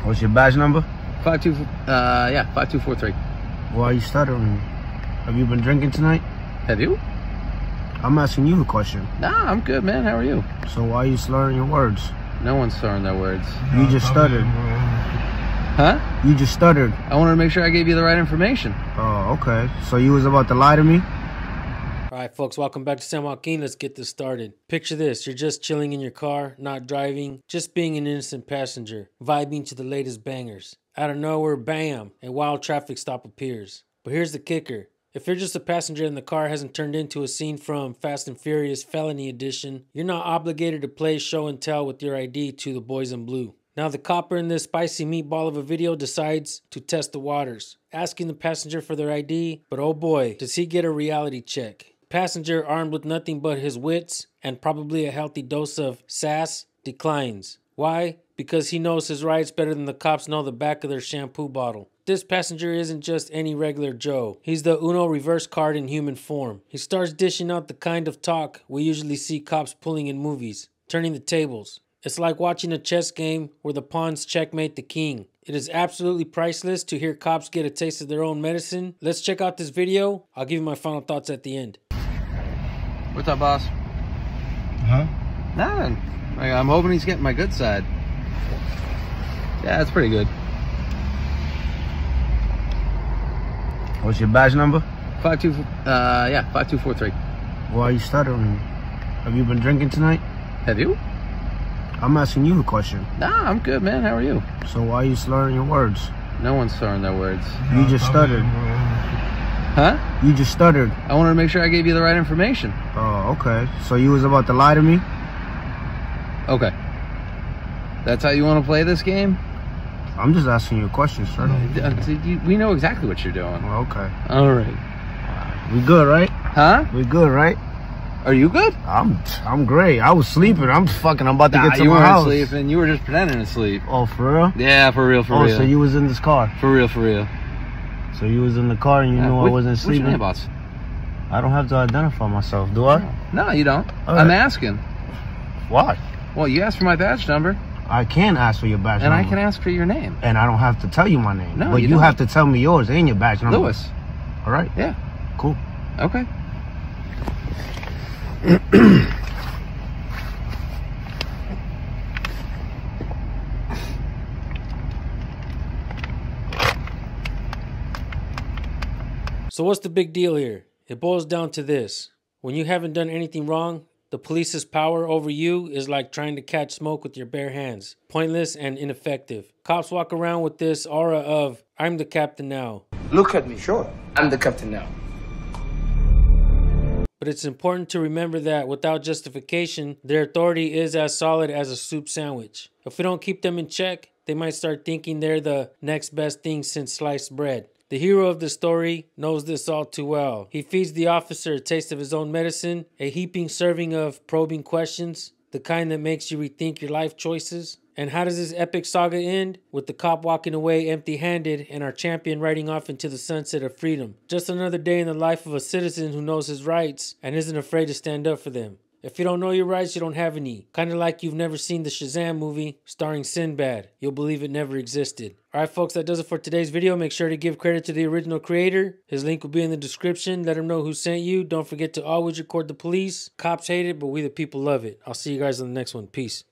What's your badge number? 5243. Why are you stuttering? Have you been drinking tonight? Have you? I'm asking you a question. Nah, I'm good, man. How are you? So why are you slurring your words? No one's slurring their words. You just stuttered. Huh? You just stuttered. I wanted to make sure I gave you the right information. Oh, okay. So you was about to lie to me? All right, folks, welcome back to San Joaquin. Let's get this started. Picture this. You're just chilling in your car, not driving, just being an innocent passenger, vibing to the latest bangers. Out of nowhere, bam, a wild traffic stop appears. But here's the kicker. If you're just a passenger and the car hasn't turned into a scene from Fast and Furious Felony Edition, you're not obligated to play show and tell with your ID to the boys in blue. Now the copper in this spicy meatball of a video decides to test the waters, asking the passenger for their ID, but oh boy, does he get a reality check. Passenger, armed with nothing but his wits and probably a healthy dose of sass, declines. Why? Because he knows his rights better than the cops know the back of their shampoo bottle. This passenger isn't just any regular Joe. He's the Uno reverse card in human form. He starts dishing out the kind of talk we usually see cops pulling in movies, turning the tables. It's like watching a chess game where the pawns checkmate the king. It is absolutely priceless to hear cops get a taste of their own medicine. Let's check out this video. I'll give you my final thoughts at the end. What's up, boss? Huh? Nothing. I'm hoping he's getting my good side. Yeah, that's pretty good. What's your badge number? 5243. Why are you stuttering? Have you been drinking tonight? Have you? I'm asking you a question. Nah, I'm good, man. How are you? So why are you slurring your words? No one's slurring their words. You just stuttered. Huh? You just stuttered. I wanted to make sure I gave you the right information. Oh, okay. So you was about to lie to me? Okay. That's how you want to play this game? I'm just asking you a question, sir. We know exactly what you're doing. Okay. All right. We good, right? Huh? We good, right? Are you good? I'm great. I was sleeping. I'm about to get to you my house. weren't sleeping. You were just pretending to sleep. Oh, for real? Yeah, for real, for real. Oh, so you was in this car? For real, for real. So you was in the car and you knew I wasn't sleeping? What's your name, boss? I don't have to identify myself, do I? No, you don't. All I'm right. asking. Why? Well, you asked for my badge number. I can ask for your badge number. And I can ask for your name. And I don't have to tell you my name. No, but you don't. have to tell me yours and your badge number. Lewis. All right? Yeah. Cool. Okay. So what's the big deal here? It boils down to this. When you haven't done anything wrong, the police's power over you is like trying to catch smoke with your bare hands. Pointless and ineffective. Cops walk around with this aura of, I'm the captain now. Look at me. Sure. I'm the captain now. But it's important to remember that without justification, their authority is as solid as a soup sandwich. If we don't keep them in check, they might start thinking they're the next best thing since sliced bread. The hero of the story knows this all too well. He feeds the officer a taste of his own medicine, a heaping serving of probing questions, the kind that makes you rethink your life choices. And how does this epic saga end? With the cop walking away empty-handed and our champion riding off into the sunset of freedom. Just another day in the life of a citizen who knows his rights and isn't afraid to stand up for them. If you don't know your rights, you don't have any. Kind of like you've never seen the Shazam movie starring Sinbad. You'll believe it never existed. Alright folks, that does it for today's video. Make sure to give credit to the original creator. His link will be in the description. Let him know who sent you. Don't forget to always record the police. Cops hate it, but we the people love it. I'll see you guys on the next one. Peace.